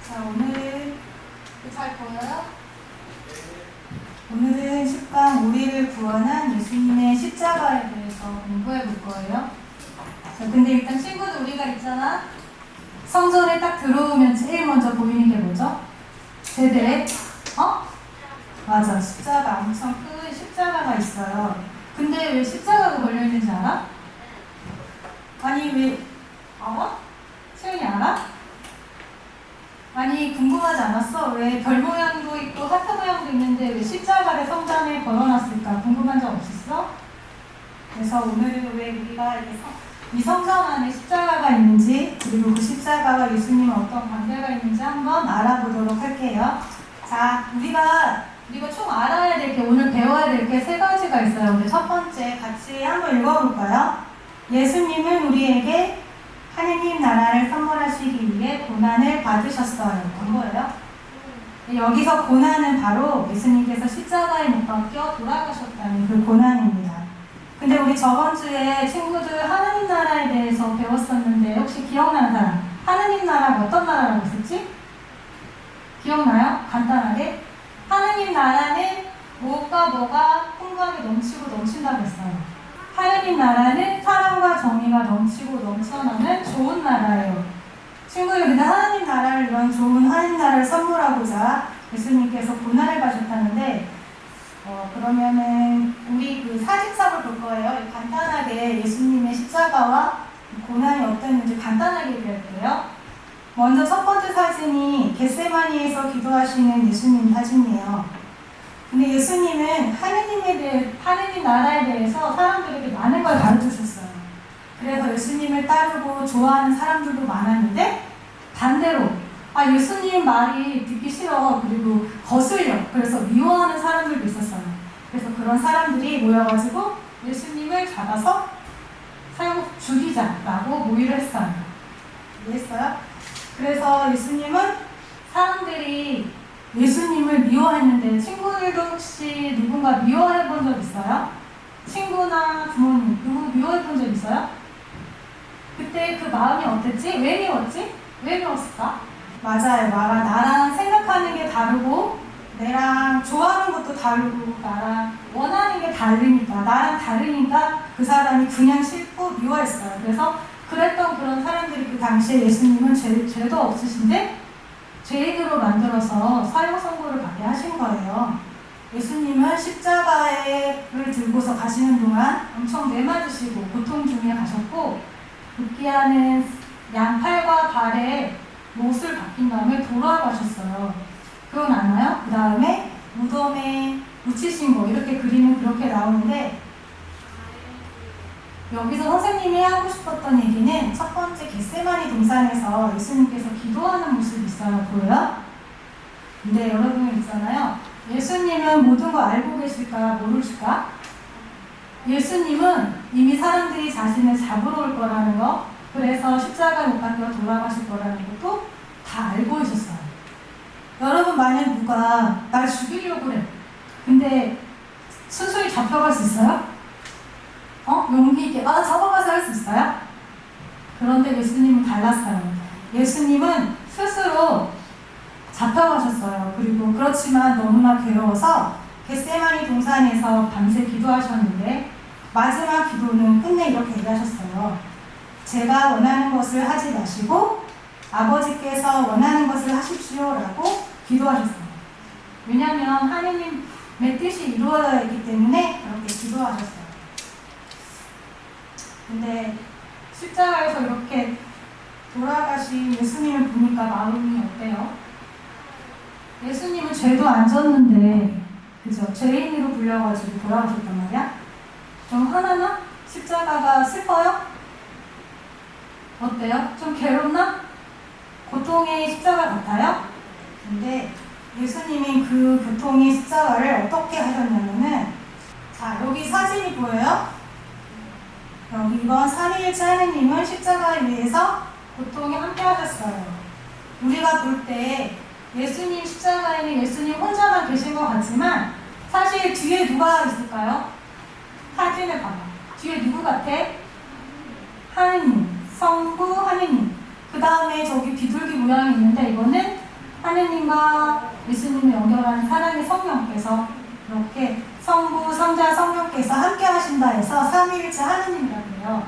자, 오늘 잘 보여요? 오늘은 10강 우리를 구원한 예수님의 십자가에 대해서 공부해 볼 거예요. 자, 근데 일단 친구들 우리가 있잖아. 성전에 딱 들어오면 제일 먼저 보이는 게 뭐죠? 제대. 맞아. 십자가. 엄청 큰 십자가가 있어요. 근데 왜 십자가가 걸려있는지 알아? 아니, 왜, 알아? 채연이 알아? 아니, 궁금하지 않았어? 왜 별 모양도 있고 하트 모양도 있는데 왜 십자가를 성전에 걸어놨을까? 궁금한 적 없었어? 그래서 오늘은 왜 우리가 이 성전 안에 십자가가 있는지, 그리고 그 십자가와 예수님은 어떤 관계가 있는지 한번 알아보도록 할게요. 자, 우리가 총 알아야 될 게, 오늘 배워야 될 게 세 가지가 있어요. 우리 첫 번째 같이 한번 읽어볼까요? 예수님은 우리에게 하느님 나라를 선물하시기 위해 고난을 받으셨어요. 이거예요. 여기서 고난은 바로 예수님께서 십자가에 못 박혀 돌아가셨다는 그 고난입니다. 근데 우리 저번 주에 친구들 하느님 나라에 대해서 배웠었는데 혹시 기억나는 사람? 하느님 나라가 어떤 나라라고 했었지? 기억나요? 간단하게. 하느님 나라는 뭐가 풍부하게 넘치고 넘친다고 했어요. 하느님 나라는 사랑과 정의가 넘치고 넘쳐나는 좋은 나라예요. 친구들, 근데 하느님 나라를, 이런 좋은 하느님 나라를 선물하고자 예수님께서 고난을 받으셨다는데, 그러면은 우리 그 사진첩을 볼 거예요. 간단하게 예수님의 십자가와 고난이 어땠는지 간단하게 얘기할게요. 먼저 첫 번째 사진이 겟세마니에서 기도하시는 예수님 사진이에요. 근데 예수님은 하느님 나라에 대해서 사람들에게 많은 걸 가르쳐주셨어요. 그래서 예수님을 따르고 좋아하는 사람들도 많았는데, 반대로 예수님 말이 듣기 싫어, 그리고 거슬려, 그래서 미워하는 사람들도 있었어요. 그래서 그런 사람들이 모여가지고 예수님을 잡아서 죽이자라고 모의를 했어요. 이해했어요? 그래서 사람들이 예수님을 미워했는데, 친구들도 혹시 누군가 미워해 본 적 있어요? 친구나 부모님, 누구 미워해 본 적 있어요? 그때 그 마음이 어땠지? 왜 미웠지? 왜 미웠을까? 맞아요. 나랑 생각하는 게 다르고, 내랑 좋아하는 것도 다르고, 나랑 원하는 게 다르니까, 나랑 다르니까 그 사람이 그냥 싫고 미워했어요. 그래서 그랬던 그런 사람들이 그 당시에 예수님은 죄도 없으신데 죄인으로 만들어서 사형 선고를 받게 하신 거예요. 예수님은 십자가를 들고서 가시는 동안 엄청 매맞으시고 고통 중에 가셨고, 붓기하는 양팔과 발에 못을 박힌 다음에 돌아가셨어요. 그건 아나요? 그 다음에 무덤에 묻히신 거, 이렇게 그림은 그렇게 나오는데, 여기서 선생님이 하고 싶었던 얘기는 첫 번째 겟세마니 동산에서 예수님께서 기도하는 모습이 있어요. 보여요? 근데 여러분 있잖아요. 예수님은 모든 걸 알고 계실까 모르실까? 예수님은 이미 사람들이 자신을 잡으러 올 거라는 거, 그래서 십자가에 못 박혀 돌아가실 거라는 것도 다 알고 있었어요. 여러분, 만약 누가 날 죽이려고 그래. 근데 순순히 잡혀갈 수 있어요? 용기 있게 잡아가서 할 수 있어요? 그런데 예수님은 달랐어요. 예수님은 스스로 잡혀가셨어요. 그리고 그렇지만 너무나 괴로워서 겟세마니 동산에서 밤새 기도하셨는데, 마지막 기도는 끝내 이렇게 얘기하셨어요. 제가 원하는 것을 하지 마시고 아버지께서 원하는 것을 하십시오라고 기도하셨어요. 왜냐하면 하느님의 뜻이 이루어져야 했기 때문에 그렇게 기도하셨어요. 근데 십자가에서 이렇게 돌아가신 예수님을 보니까 마음이 어때요? 예수님은 죄도 안 졌는데, 그죠? 죄인으로 불려가지고 돌아가셨단 말이야? 좀 화나나? 십자가가 슬퍼요? 어때요? 좀 괴롭나? 고통의 십자가 같아요? 근데 예수님이 그 고통의 십자가를 어떻게 하셨냐면은, 자, 여기 사진이 보여요? 여기 이번 삼위일체 하느님은 십자가에 위해서 고통에 함께 하셨어요. 우리가 볼 때 예수님 십자가에는 예수님 혼자만 계신 것 같지만, 사실 뒤에 누가 있을까요? 사진을 봐봐. 뒤에 누구 같아? 하느님, 성부 하느님. 그 다음에 저기 비둘기 모양이 있는데, 이거는 하느님과 예수님을 연결하는 사랑의 성령께서 이렇게 성부, 성자, 성령께서 함께 하신다 해서 삼위일체 하느님이라고 해요.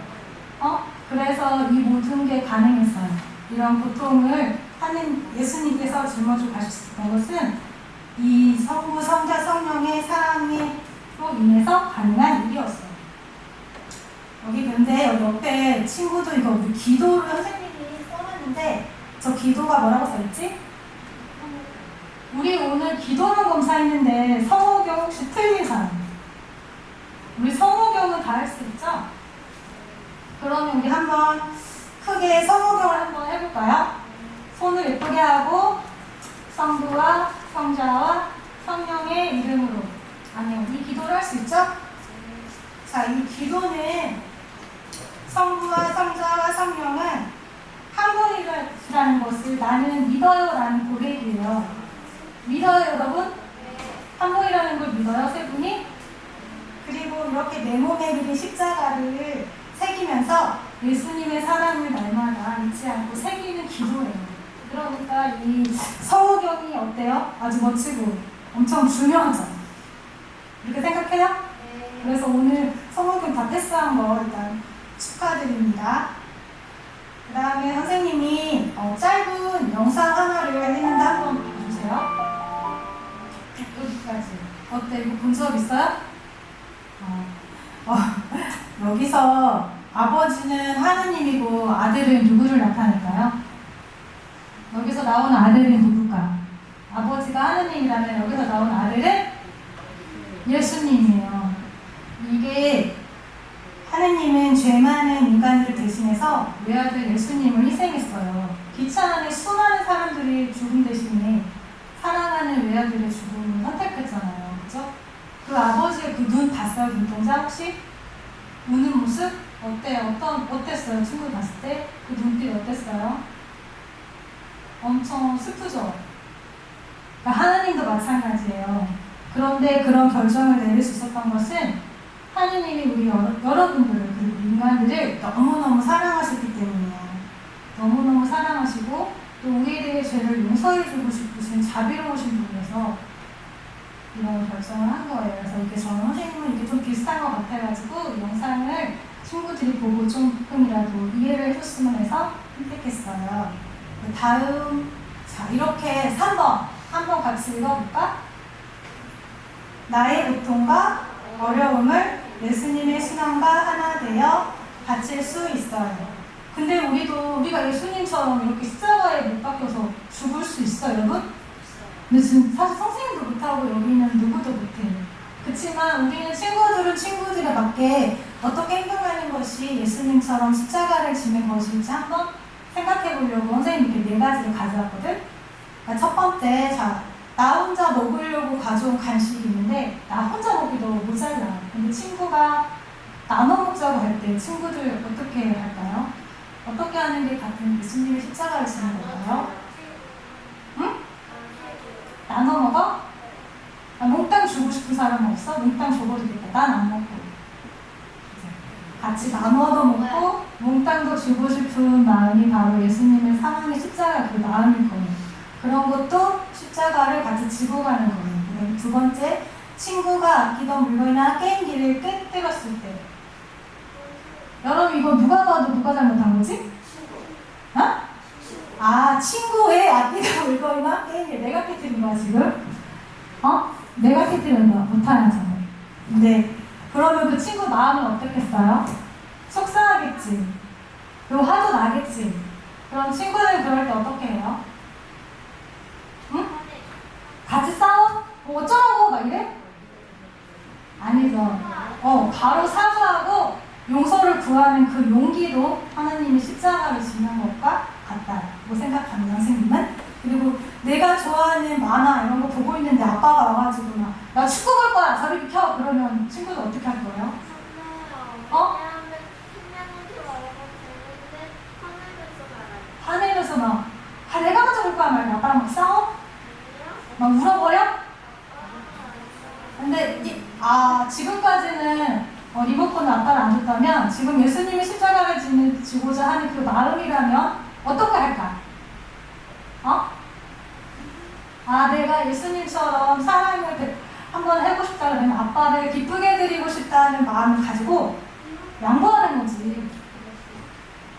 그래서 이 모든 게 가능했어요. 이런 고통을 하는 예수님께서 짊어지고 가셨던 것은 이 성부, 성자, 성령의 사랑으로 인해서 가능한 일이었어요. 여기 근데 여기 옆에 친구도 이거 우리 기도를 선생님이 써놨는데 저 기도가 뭐라고 써있지? 우리 오늘 기도론 검사했는데 성호경 혹시 틀린 사람? 우리 성호경은 다 할 수 있죠? 그러면 우리 한번 크게 성호경을 한번 해볼까요? 손을 예쁘게 하고 성부와 성자와 성령의 이름으로 아멘. 이 기도를 할 수 있죠? 자, 이 기도는 성부와 성자와 성령은 한 분이라는 것을 나는 믿어요 라는 고백이에요. 믿어요 여러분? 한 분이라는 걸 믿어요? 세 분이? 그리고 이렇게 내 몸에 그린 십자가를 새기면서 예수님의 사랑을 날마다 잊지 않고 새기는 기도예요. 그러니까 이 성호경이 어때요? 아주 멋지고 엄청 중요하죠? 이렇게 생각해요? 네. 그래서 오늘 성호경 다 패스한 거 일단 축하드립니다. 그 다음에 선생님이 짧은 영상 하나를 했는데 한번 보여주세요. 여기까지. 어때? 이거 본 적 있어요? 여기서 아버지는 하느님이고 아들은 누구를 나타낼까요? 여기서 나오는 아들은 누굴까? 아버지가 하느님이라면 여기서 나오는 아들은 예수님이에요. 이게 하느님은 죄 많은 인간들을 대신해서 외아들 예수님을 희생했어요. 기차 안에 수많은 사람들이 죽음 대신에 사랑하는 외아들의 죽음을 선택했잖아요. 그죠? 그 아버지의 그 눈 봤어요? 눈동자 혹시? 우는 모습? 어때요? 어땠어요? 친구 봤을 때? 그 눈빛 어땠어요? 엄청 슬프죠? 그러니까 하느님도 마찬가지예요. 그런데 그런 결정을 내릴 수 있었던 것은 하느님이 우리 여러분들을 그리고 인간들을 너무너무 사랑하셨기 때문이에요. 너무너무 사랑하시고 또 우리들의 죄를 용서해주고 싶으신 자비로우신 분이어서 이런 결정을 한 거예요. 그래서 이게 저는 선생님은 이게 좀 비슷한 것 같아가지고 이 영상을 친구들이 보고 조금이라도 이해를 해줬으면 해서 선택했어요. 다음, 자 이렇게 3번 한번 같이 읽어볼까? 나의 고통과 어려움을 예수님의 신앙과 하나 되어 바칠 수 있어요. 근데 우리가 예수님처럼 이렇게 십자가에 못 박혀서 죽을 수 있어요, 여러분? 근데 지금 사실 선생님도 못하고 여기는 누구도 못해요. 그렇지만 우리는 친구들은 친구들에 맞게 어떻게 행동하는 것이 예수님처럼 십자가를 지는 것일지 한번 생각해 보려고 선생님이 이렇게 4가지를 가져왔거든? 그러니까 첫 번째, 자, 나 혼자 먹으려고 가져온 간식이 있는데 나 혼자 먹기도 모자라. 근데 친구가 나눠 먹자고 할 때 친구들 어떻게 할까요? 어떻게 하는 게 같은 예수님의 십자가를 지는 걸까요? 응? 나눠 먹어? 몽땅 주고 싶은 사람은 없어? 몽땅 줘도 되겠다. 난 안 먹고. 같이 나눠도 먹고 몽땅도 주고 싶은 마음이 바로 예수님의 사랑의 십자가 그 마음일 거예요. 그런 것도 십자가를 같이 지고 가는 거예요. 두 번째, 친구가 아끼던 물건이나 게임기를 깨뜨렸을 때. 여러분 이거 누가 봐도 누가 잘못한 거지? 친구의 아끼던 물건이나 게임기 내가 깨뜨린 거야 지금? 내가 깨뜨린 거야. 못하는 사람. 근데 그러면 그 친구 마음은 어떻겠어요? 속상하겠지. 그리고 화도 나겠지. 그럼 친구들은 그럴 때 어떻게 해요? 응? 같이 싸워? 어쩌라고? 막 이래? 아니죠. 바로 사과하고 용서를 구하는 그 용기도 하나님이 십자가를 지는 것과 같다고 생각합니다, 선생님은. 그리고 내가 좋아하는 만화 이런 거 보고 있는데 아빠가 와가지고 나 축구 볼 거야, 저리 비켜! 그러면 친구는 어떻게 할 거예요? 화내면서 내가 먼저 볼 거야 말고 아빠랑 막 싸워? 막 울어버려? 근데 지금까지는 리모컨을 아빠를 안 줬다면 지금 예수님이 십자가를 지고자 하는 그 마음이라면 어떻게 할까? 아, 내가 예수님처럼 사랑을 한번 해보고 싶다 그러면 아빠를 기쁘게 해드리고 싶다는 마음을 가지고 양보하는 거지.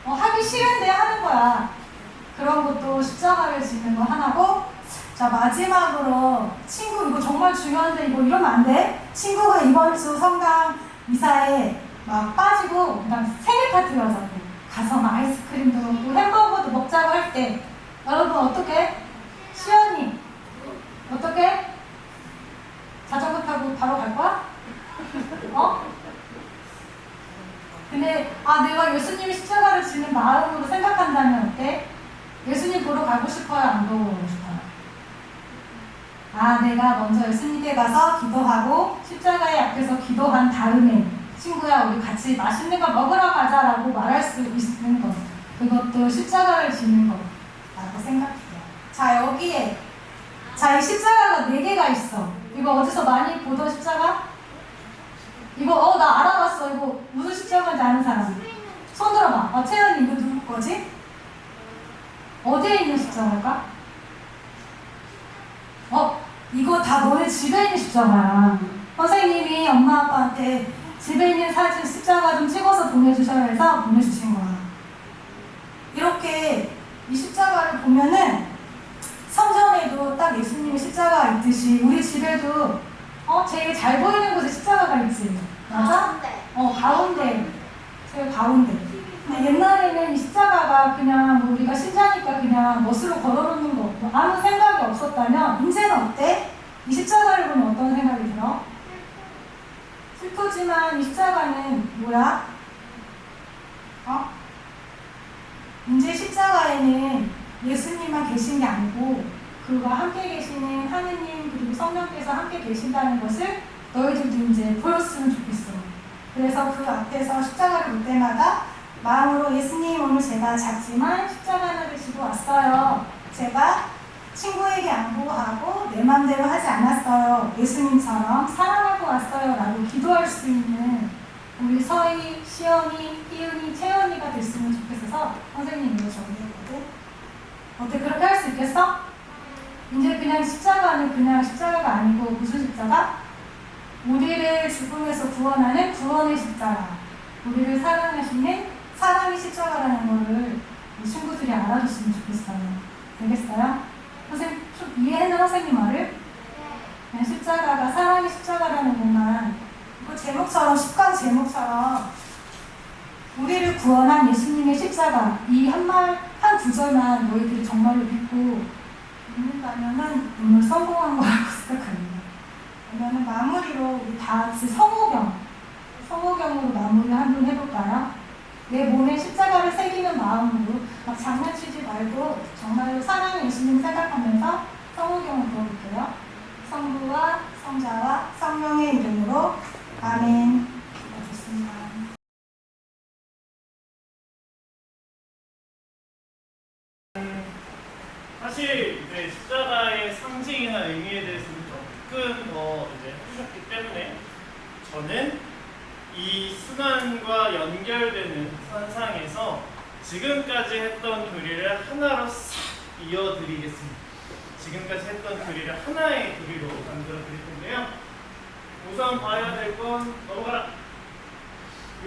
하기 싫은데 하는 거야. 그런 것도 십자가를 지는 거 하나고, 자, 마지막으로 친구, 이거 정말 중요한데 이거 이러면 안 돼. 친구가 이번 주 성당 이사에 막 빠지고 그다음 생일 파티를 하자고 가서 막 아이스크림도 먹고 햄버거도 먹자고 할 때 여러분 어떻게? 시연이 어떻게? 자전거 타고 바로 갈 거야? 근데 내가 예수님이 십자가를 지는 마음으로 생각한다면 어때? 예수님 보러 가고 싶어요? 안 보고 싶어요? 내가 먼저 예수님께 가서 기도하고 십자가의 앞에서 기도한 다음에 친구야 우리 같이 맛있는 거 먹으러 가자라고 말할 수 있는 것, 그것도 십자가를 지는 거라고 생각해요. 자, 여기에 이 십자가가 4개가 있어. 이거 어디서 많이 보던 십자가? 이거 나 알아봤어. 이거 무슨 십자가인지 아는 사람? 손 들어봐. 채연이 이거 누구 거지? 어디에 있는 십자가일까? 이거 다 너네 집에 있는 십자가야. 선생님이 엄마 아빠한테 집에 있는 사진 십자가 좀 찍어서 보내주셔야 해서 보내주신 거야. 이렇게 이 십자가를 보면은 성전에도 딱 예수님의 십자가 있듯이 우리 집에도 제일 잘 보이는 곳에 십자가가 있지. 맞아? 가운데. 제일 가운데. 근데 옛날에는 이 십자가가 그냥 우리가 신자니까 그냥 멋으로 걸어놓는 거 아무 생각이 없었다면 이제는 어때? 이 십자가를 보면 어떤 생각이 들어? 슬프지만 이 십자가는 뭐야? 이제 십자가에는 예수님만 계신 게 아니고 그와 함께 계시는 하느님 그리고 성령께서 함께 계신다는 것을 너희들도 이제 보였으면 좋겠어. 그래서 그 앞에서 십자가를 볼 때마다 마음으로 예수님 오늘 제가 작지만 십자가 하나를 지고 왔어요. 제가 친구에게 양보하고 내 맘대로 하지 않았어요. 예수님처럼 사랑하고 왔어요. 라고 기도할 수 있는 우리 서희, 시연이, 희은이, 채연이가 됐으면 좋겠어서 선생님이 이거 정리했거든. 어때? 그렇게 할 수 있겠어? 이제 그냥 십자가는 그냥 십자가가 아니고 무슨 십자가? 우리를 죽음에서 구원하는 구원의 십자가. 우리를 사랑하시는 사랑의 십자가라는 거를 친구들이 알아줬으면 좋겠어요. 되겠어요? 선생님, 좀 이해했나 선생님 말을? 그냥 십자가가 사랑의 십자가라는 것만 그 제목처럼, 10강 제목처럼 우리를 구원한 예수님의 십자가 이 한 구절만 너희들이 정말로 믿고 믿는다면은 오늘 성공한 거라고 생각합니다. 그러면 마무리로 우리 다 같이 성호경으로 마무리 한번 해볼까요? 내 몸에 십자가를 새기는 마음으로 막 장난치지 말고 정말로 사랑의 예수님 생각하면서 성호경을 부어볼게요. 성부와 성자와 성령의 이름으로 아멘. 좋습니다. 사실 이제 십자가의 상징이나 의미에 대해서는 조금 더 이제 해주셨기 때문에 저는 이 순환과 연결되는 선상에서 지금까지 했던 교리를 하나로 싹 이어드리겠습니다. 지금까지 했던 교리를 하나의 교리로 만들어 드릴 텐데요. 우선 봐야 될 건 넘어가라.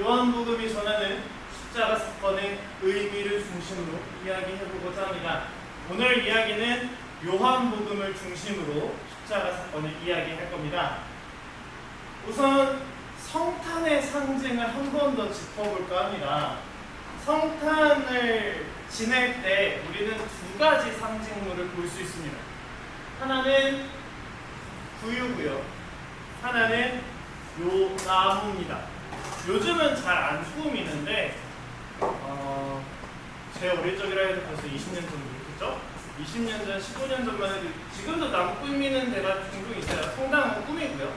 요한복음이 전하는 십자가 사건의 의미를 중심으로 이야기해보고자 합니다. 오늘 이야기는 요한복음을 중심으로 십자가 사건을 이야기할 겁니다. 우선 성탄의 상징을 한 번 더 짚어볼까 합니다. 성탄을 지낼 때 우리는 2가지 상징물을 볼 수 있습니다. 하나는 구유고요. 하나는 요 나무입니다. 요즘은 잘 안 꾸미는데 제 어릴 적이라 해도 벌써 20년 정도 됐죠? 20년 전, 15년 전만 해도 지금도 나무 꾸미는 데가 종종 있어요. 성당은 꾸미고요.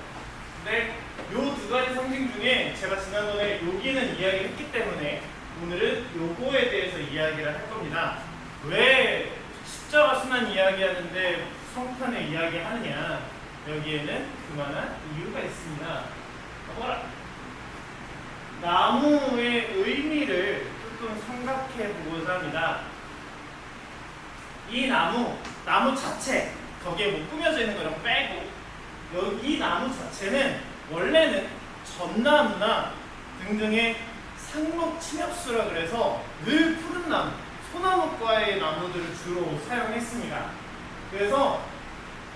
근데 요 2가지 상징 중에 제가 지난번에 여기는 이야기를 했기 때문에 오늘은 요거에 대해서 이야기를 할 겁니다. 왜 십자가 순환 이야기하는데 성탄을 이야기하느냐? 여기에는 그만한 이유가 있습니다. 봐라. 나무의 의미를 조금 생각해 보고자 합니다. 이 나무 자체, 벽에 뭐 꾸며져 있는 거랑 빼고 여기 이 나무 자체는 원래는 전나무나 등등의 상록 침엽수라 그래서 늘 푸른 나무, 소나무과의 나무들을 주로 사용했습니다. 그래서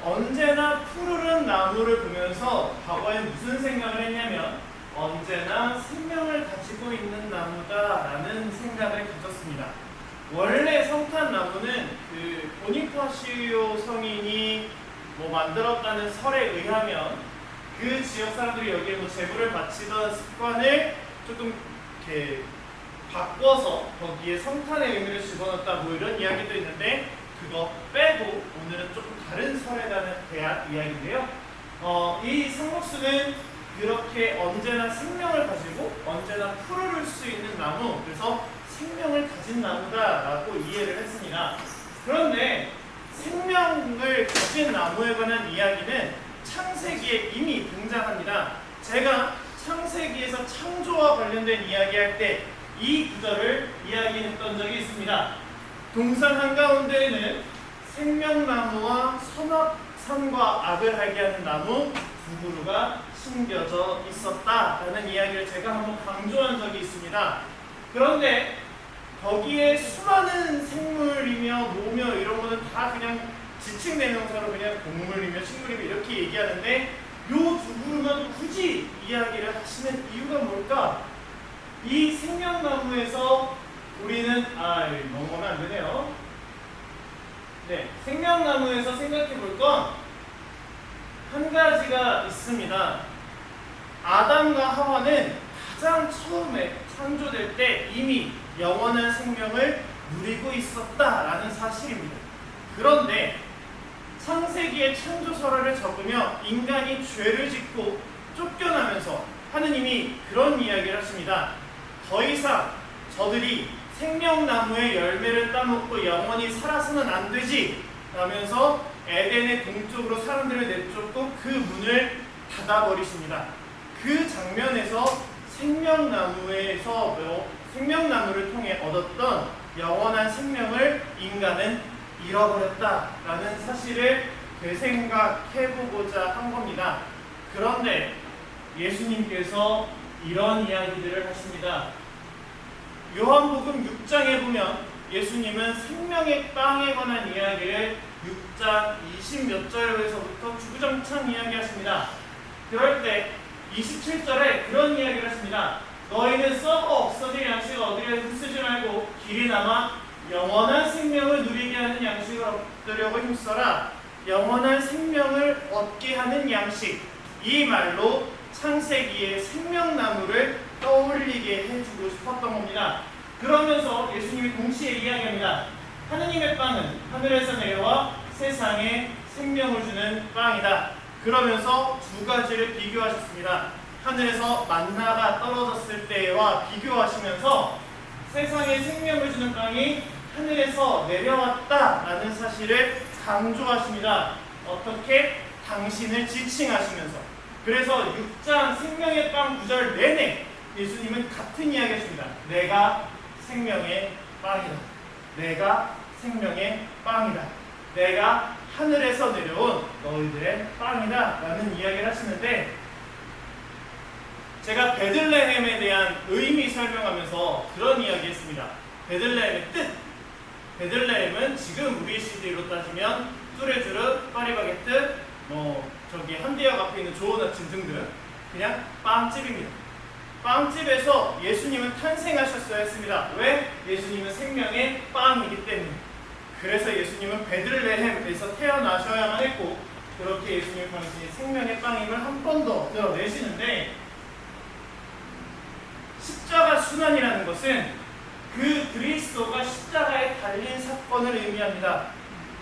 언제나 푸르른 나무를 보면서 과거에 무슨 생각을 했냐면 언제나 생명을 가지고 있는 나무다라는 생각을 가졌습니다. 원래 성탄나무는 그 보니파시오 성인이 만들었다는 설에 의하면 그 지역 사람들이 여기에 제물을 바치던 습관을 조금 이렇게 바꿔서 거기에 성탄의 의미를 집어넣었다 이런 이야기도 있는데 그거 빼고 오늘은 조금 다른 설에 대한 이야기인데요. 이 상록수는 그렇게 언제나 생명을 가지고 언제나 푸르를 수 있는 나무, 그래서 생명을 가진 나무다라고 이해를 했습니다. 그런데 생명을 가진 나무에 관한 이야기는 창세기에 이미 등장합니다. 제가 창세기에서 창조와 관련된 이야기할 때 이 구절을 이야기했던 적이 있습니다. 동산 한가운데에는 생명나무와 선악과 악을 알게 하는 나무 두 그루가 심겨져 있었다라는 이야기를 제가 한번 강조한 적이 있습니다. 그런데 거기에 수많은 생물이며 노며 이런 거는 다 그냥 지칭대명사로 그냥 동물이며 식물이며 이렇게 얘기하는데 요 두 그루만 굳이 이야기를 하시는 이유가 뭘까? 이 생명나무에서 우리는 넘어가면 안 되네요. 네, 생명나무에서 생각해 볼 건 한 가지가 있습니다. 아담과 하와는 가장 처음에 창조될 때 이미 영원한 생명을 누리고 있었다라는 사실입니다. 그런데 창세기의 창조설화를 적으며 인간이 죄를 짓고 쫓겨나면서 하느님이 그런 이야기를 하십니다. 더 이상 저들이 생명나무의 열매를 따먹고 영원히 살아서는 안 되지 라면서 에덴의 동쪽으로 사람들을 내쫓고 그 문을 닫아버리십니다. 그 장면에서 생명나무를 통해 얻었던 영원한 생명을 인간은 잃어버렸다라는 사실을 되생각해보고자 한 겁니다. 그런데 예수님께서 이런 이야기들을 하십니다. 요한복음 6장에 보면 예수님은 생명의 빵에 관한 이야기를 6장 20몇 절에서부터 주구장창 이야기하십니다. 그럴 때 27절에 그런 이야기를 하십니다. 너희는 썩어 없어질 양식을 얻으려 힘쓰지 말고 길이 남아 영원한 생명을 누리게 하는 양식을 얻으려고 힘써라. 영원한 생명을 얻게 하는 양식. 이 말로 창세기의 생명나무를 떠올리게 해주고 싶었던 겁니다. 그러면서 예수님이 동시에 이야기합니다. 하느님의 빵은 하늘에서 내려와 세상에 생명을 주는 빵이다. 그러면서 두 가지를 비교하셨습니다. 하늘에서 만나가 떨어졌을 때와 비교하시면서 세상에 생명을 주는 빵이 하늘에서 내려왔다라는 사실을 강조하십니다. 어떻게? 당신을 지칭하시면서. 그래서 6장 생명의 빵 9절 내내 예수님은 같은 이야기 하십니다. 내가 생명의 빵이다. 내가 생명의 빵이다. 내가 하늘에서 내려온 너희들의 빵이다 라는 이야기를 하시는데 제가 베들레헴에 대한 의미 설명하면서 그런 이야기 했습니다. 베들레헴의 뜻. 베들레헴은 지금 우리 시대로 따지면 뚜레쥬르, 파리바게뜨, 저기 한대역 앞에 있는 좋은 아침 등등 그냥 빵집입니다. 빵집에서 예수님은 탄생하셨어야 했습니다. 왜? 예수님은 생명의 빵이기 때문에. 그래서 예수님은 베들레헴에서 태어나셔야만 했고 그렇게 예수님 당신이 생명의 빵임을 한 번 더 드러내시는데 십자가 순환이라는 것은 그 그리스도가 십자가에 달린 사건을 의미합니다.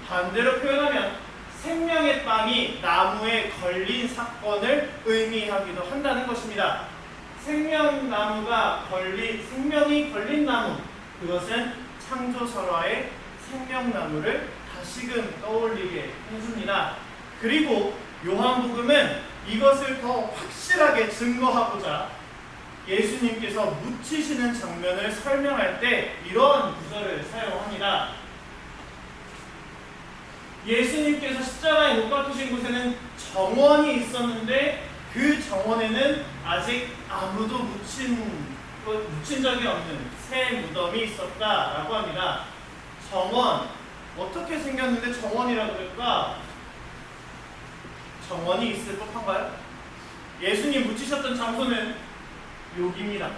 반대로 표현하면 생명의 빵이 나무에 걸린 사건을 의미하기도 한다는 것입니다. 생명이 걸린 나무, 그것은 창조설화의 생명나무를 다시금 떠올리게 해줍니다. 그리고 요한복음은 이것을 더 확실하게 증거하고자 예수님께서 묻히시는 장면을 설명할 때 이러한 구절을 사용합니다. 예수님께서 십자가에 못 박히신 곳에는 정원이 있었는데 그 정원에는 아직 아무도 묻힌 적이 없는 새 무덤이 있었다라고 합니다. 정원, 어떻게 생겼는데 정원이라고 그럴까? 정원이 있을 법한가요? 예수님 묻히셨던 장소는 여기입니다.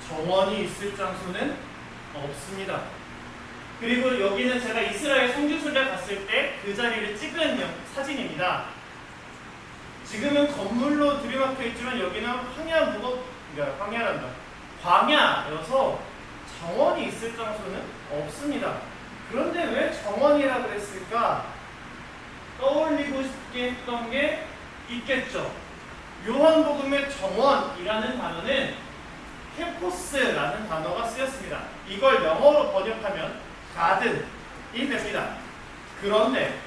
정원이 있을 장소는 없습니다. 그리고 여기는 제가 이스라엘 성지순례 갔을 때 그 자리를 찍은 사진입니다. 지금은 건물로 들이막혀 있지만 여기는 광야여서 정원이 있을 장소는 없습니다. 그런데 왜 정원이라고 그랬을까? 떠올리고 싶게 했던 게 있겠죠. 요한복음의 정원이라는 단어는 캠포스라는 단어가 쓰였습니다. 이걸 영어로 번역하면 가든이 됩니다. 그런데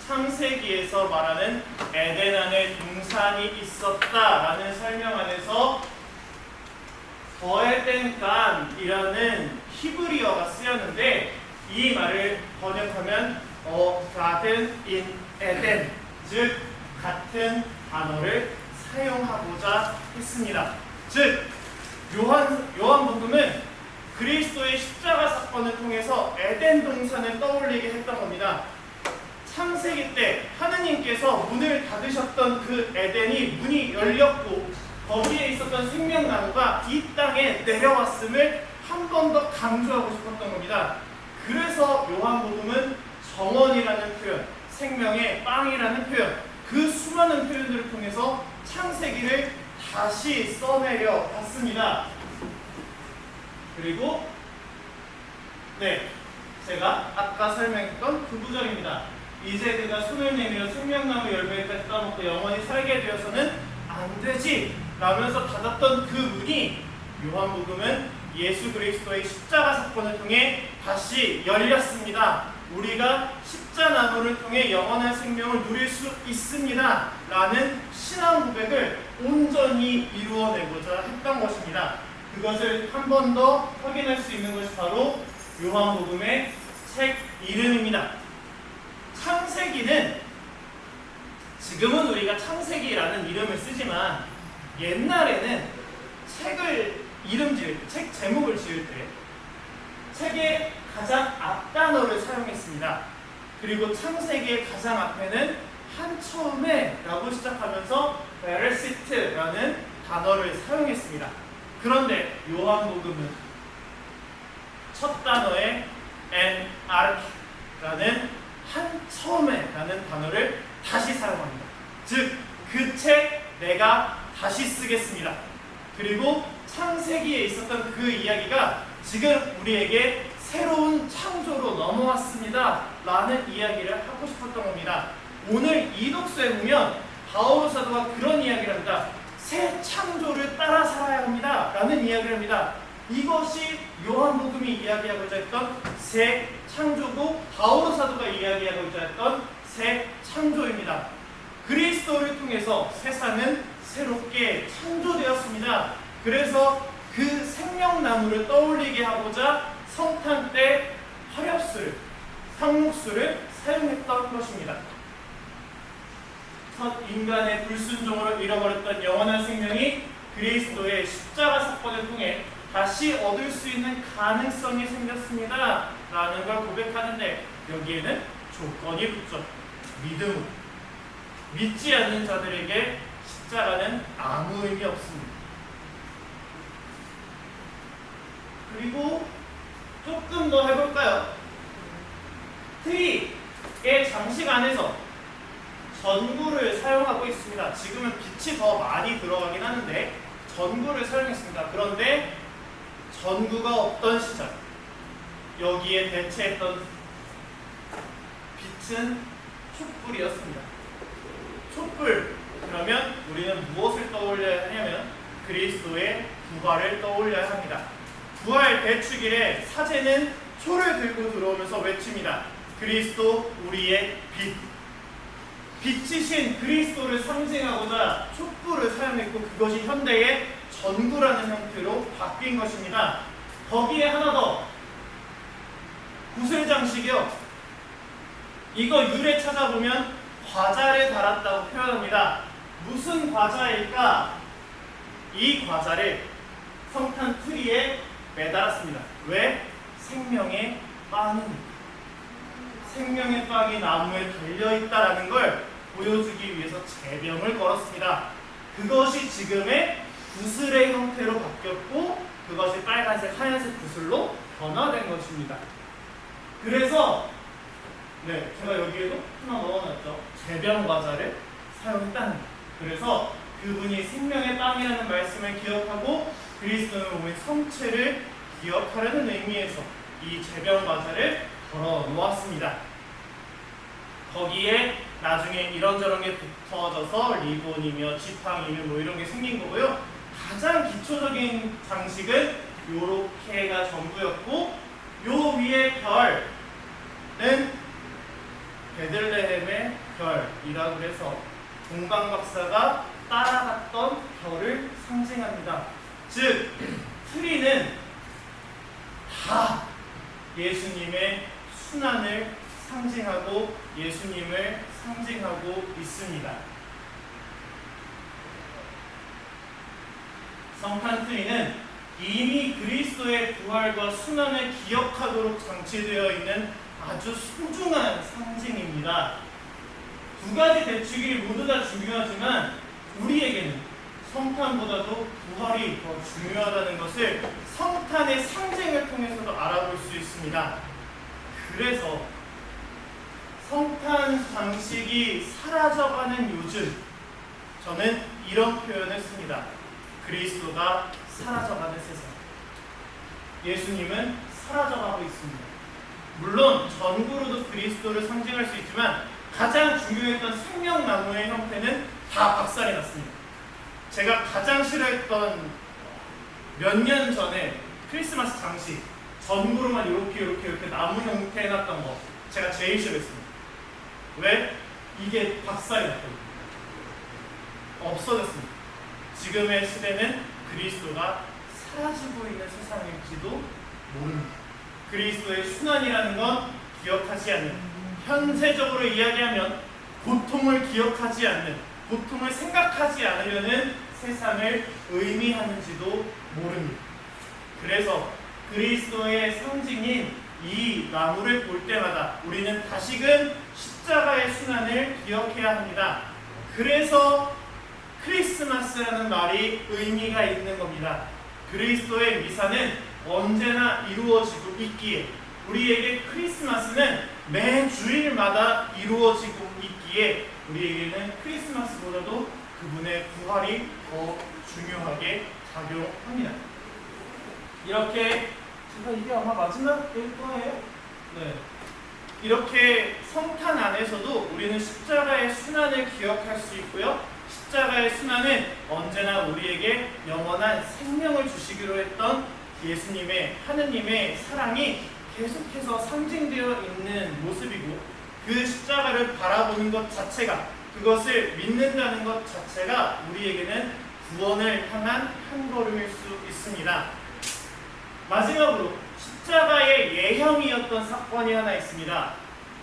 창세기에서 말하는 에덴 안에 동산이 있었다라는 설명 안에서 더에덴간이라는 히브리어가 쓰였는데 이 말을 번역하면 garden in Eden, 즉 같은 단어를 사용하고자 했습니다. 즉 요한복음은 그리스도의 십자가 사건을 통해서 에덴 동산을 떠올리게 했던 겁니다. 창세기 때 하느님께서 문을 닫으셨던 그 에덴이 문이 열렸고 거기에 있었던 생명나무가 이 땅에 내려왔음을 한 번 더 강조하고 싶었던 겁니다. 그래서 요한복음은 정원이라는 표현, 생명의 빵이라는 표현, 그 수많은 표현들을 통해서 창세기를 다시 써내려 봤습니다. 그리고 제가 아까 설명했던 그 구절입니다. 이제 그가 손을 내밀어 생명나무 열매까지 따먹고 영원히 살게 되어서는 안 되지 라면서 닫았던 그 문이 요한복음은 예수 그리스도의 십자가 사건을 통해 다시 열렸습니다. 우리가 십자나무를 통해 영원한 생명을 누릴 수 있습니다 라는 신앙 고백을 온전히 이루어내고자 했던 것입니다. 그것을 한 번 더 확인할 수 있는 것이 바로 요한복음의 책 이름입니다. 창세기는 지금은 우리가 창세기라는 이름을 쓰지만 옛날에는 책 제목을 지을 때 책의 가장 앞단어를 사용했습니다. 그리고 창세기의 가장 앞에는 한처음에 라고 시작하면서 베레시트라는 단어를 사용했습니다. 그런데 요한복음은 첫 단어에 en arch라는 한처음에 라는 단어를 다시 사용합니다. 즉, 그 책 내가 다시 쓰겠습니다. 그리고 창세기에 있었던 그 이야기가 지금 우리에게 새로운 창조로 넘어왔습니다 라는 이야기를 하고 싶었던 겁니다. 오늘 이 독서에 보면 바오로 사도가 그런 이야기를 합니다. 새 창조를 따라 살아야 합니다 라는 이야기를 합니다. 이것이 요한복음이 이야기하고자 했던 새 창조고 바오로 사도가 이야기하고자 했던 새 창조입니다. 그리스도를 통해서 세상은 새롭게 창조되었습니다. 그래서 그 생명나무를 떠올리게 하고자 성탄 때 화렵술, 상록술을 사용했던 것입니다. 첫 인간의 불순종으로 잃어버렸던 영원한 생명이 그리스도의 십자가 사건을 통해 다시 얻을 수 있는 가능성이 생겼습니다 라는 걸 고백하는데 여기에는 조건이 붙죠. 믿음. 믿지 않는 자들에게 십자가는 아무 의미 없습니다. 그리고 조금 더 해볼까요? 트리의 장식 안에서 전구를 사용하고 있습니다. 지금은 빛이 더 많이 들어가긴 하는데 전구를 사용했습니다. 그런데 전구가 없던 시절 여기에 대체했던 빛은 촛불이었습니다. 촛불, 그러면 우리는 무엇을 떠올려야 하냐면 그리스도의 부활을 떠올려야 합니다. 부활 대축일에 사제는 초를 들고 들어오면서 외칩니다. 그리스도 우리의 빛. 빛이신 그리스도를 상징하고자 촛불을 사용했고 그것이 현대의 전구라는 형태로 바뀐 것입니다. 거기에 하나 더 구슬 장식이요. 이거 율에 찾아보면 과자를 달았다고 표현합니다. 무슨 과자일까? 이 과자를 성탄 트리에 매달았습니다. 왜? 생명의 빵이니까. 생명의 빵이 나무에 달려있다라는 걸 보여주기 위해서 제병을 걸었습니다. 그것이 지금의 구슬의 형태로 바뀌었고 그것이 빨간색, 하얀색 구슬로 변화된 것입니다. 그래서 제가 여기에도 하나 넣어놨죠. 제병 과자를 사용했다는 거예요. 그래서 그분이 생명의 빵이라는 말씀을 기억하고 그리스도의 몸의 성체를 기억하려는 의미에서 이 제병 과자를 걸어 놓았습니다. 거기에 나중에 이런저런 게 붙어져서 리본이며 지팡이며 뭐 이런 게 생긴 거고요. 가장 기초적인 장식은 요렇게가 전부였고 요 위에 별은 베들레헴의 별이라고 해서 동방박사가 따라갔던 별을 상징합니다. 즉 트리는 다 예수님의 순환을 상징하고 예수님을 상징하고 있습니다. 성탄 트리는 이미 그리스도의 부활과 순환을 기억하도록 장치되어 있는 아주 소중한 상징입니다. 두 가지 대축이 모두 다 중요하지만 우리에게는 성탄보다도 부활이 더 중요하다는 것을 성탄의 상징을 통해서도 알아볼 수 있습니다. 그래서 성탄 장식이 사라져가는 요즘 저는 이런 표현을 씁니다. 그리스도가 사라져가는 세상. 예수님은 사라져가고 있습니다. 물론 전구로도 그리스도를 상징할 수 있지만 가장 중요했던 생명나무의 형태는 다 박살이 났습니다. 제가 가장 싫어했던 몇 년 전에 크리스마스 장식 전구로만 이렇게 나무 형태 해놨던 거 제가 제일 싫어했습니다. 왜? 이게 박살이 났거든요. 없어졌습니다. 지금의 시대는 그리스도가 사라지고 있는 세상일지도 모릅니다. 그리스도의 순환이라는 건 기억하지 않는, 현세적으로 이야기하면 고통을 기억하지 않는, 고통을 생각하지 않으려는 세상을 의미하는지도 모릅니다. 그래서 그리스도의 상징인 이 나무를 볼 때마다 우리는 다시금 십자가의 순환을 기억해야 합니다. 그래서 크리스마스라는 말이 의미가 있는 겁니다. 그리스도의 미사는 언제나 이루어지고 있기에 우리에게 크리스마스는 매 주일마다 이루어지고 있기에 우리에게는 크리스마스보다도 그분의 부활이 더 중요하게 작용합니다. 이렇게 제가 이게 아마 마지막일 거예요. 이렇게 성탄 안에서도 우리는 십자가의 순환을 기억할 수 있고요. 십자가의 순환은 언제나 우리에게 영원한 생명을 주시기로 했던 예수님의 하느님의 사랑이 계속해서 상징되어 있는 모습이고 그 십자가를 바라보는 것 자체가 그것을 믿는다는 것 자체가 우리에게는 구원을 향한 한 걸음일 수 있습니다. 마지막으로 십자가의 예형이었던 사건이 하나 있습니다.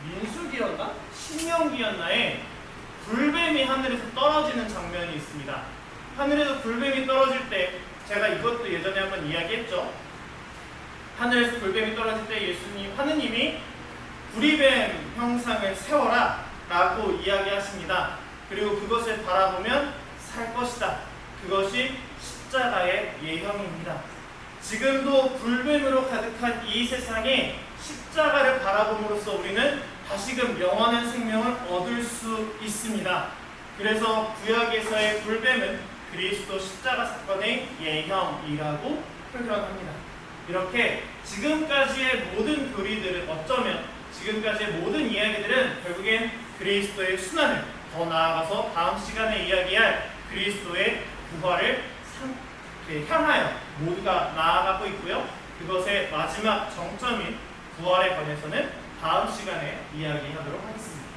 민수기였나? 신명기였나에 불뱀이 하늘에서 떨어지는 장면이 있습니다. 하늘에서 불뱀이 떨어질 때 제가 이것도 예전에 한번 이야기했죠. 하늘에서 불뱀이 떨어질 때 하느님이 구리뱀 형상을 세워라 라고 이야기하십니다. 그리고 그것을 바라보면 살 것이다. 그것이 십자가의 예형입니다. 지금도 불뱀으로 가득한 이 세상에 십자가를 바라봄으로써 우리는 다시금 영원한 생명을 얻을 수 있습니다. 그래서 구약에서의 불뱀은 그리스도 십자가 사건의 예형이라고 표현합니다. 이렇게 지금까지의 모든 교리들은 어쩌면 지금까지의 모든 이야기들은 결국엔 그리스도의 순환을 더 나아가서 다음 시간에 이야기할 그리스도의 부활을 향하여 모두가 나아가고 있고요. 그것의 마지막 정점인 부활에 관해서는 다음 시간에 이야기하도록 하겠습니다.